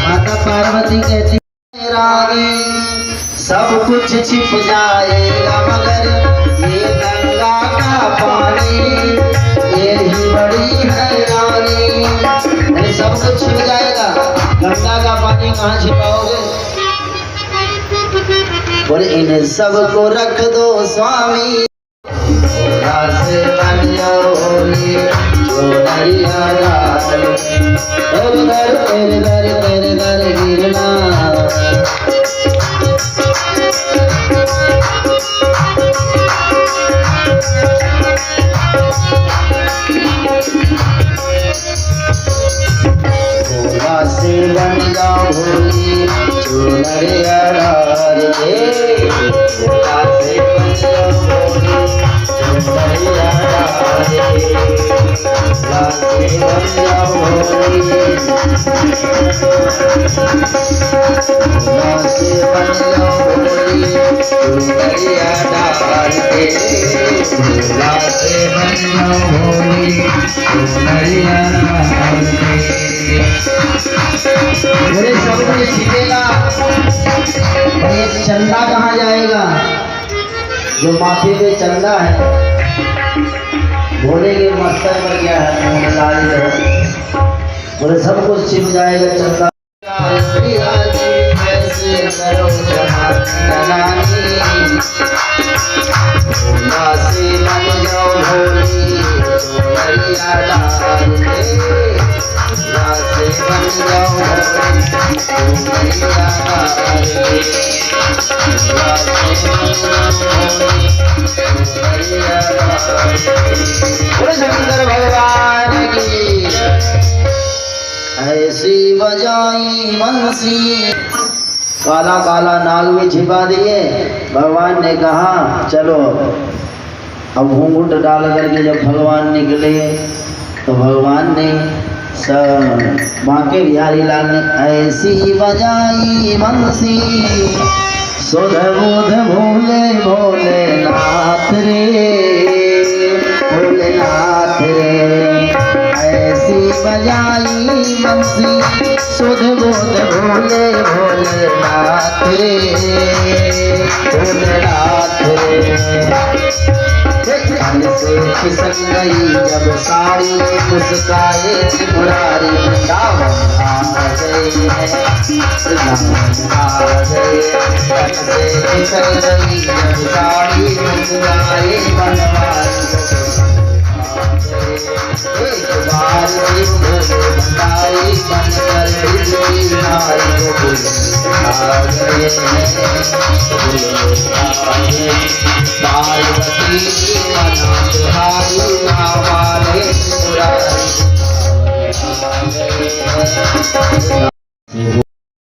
माता पार्वती कहती रानी सब कुछ छिप जाएगा मगर ये गंगा का पानी ये ही बड़ी हैरानी। सब कुछ छिप जाएगा, गंगा का पानी कहाँ छिपाओगे? बोले इन सबको रख दो स्वामी, से बन जाओगे जो दरिया तेरे दर गिरना। भोला से बन जाओ भोली जो दरिया रे, भोला से बन जाओ भोली जो दरिया रे, भोला से बन जाओ भोली, भोला से बन जाओ भोली जो दरिया रे, भोला से बन जाओ भोली जो दरिया रे। मेरे सब कुछ छिपेगा, ये चंदा कहाँ जाएगा? जो माथे पे चंदा है भोले के मस्तक पर क्या है? बोले सब कुछ छिप जाएगा चंदा। भोला से बन जाओ भोली शंकर भगवान की ऐसी बजाई बंसी। काला काला नाग में छिपा दिए। भगवान ने कहा चलो अब घूंघट डाल करके जब भगवान निकले तो भगवान ने बांके बिहारी लाल ने ऐसी बजाई बंसी सुध बुध भोले भोलेनाथ रे, भोलेनाथ रे। ऐसी बजाई बंसी सुध बुध भोले भोलेनाथ रे, भोलेनाथ रे। से खिसक गई जब साड़ी मुस्काए त्रिपुरारी, वृंदावन आ गए वृंदावन आ गए। से खिसक गई जब साड़ी मुस्काए बनवारी, एक बार बताई बनकर नारी को आ गए पार्वती मना तुहारी नावाले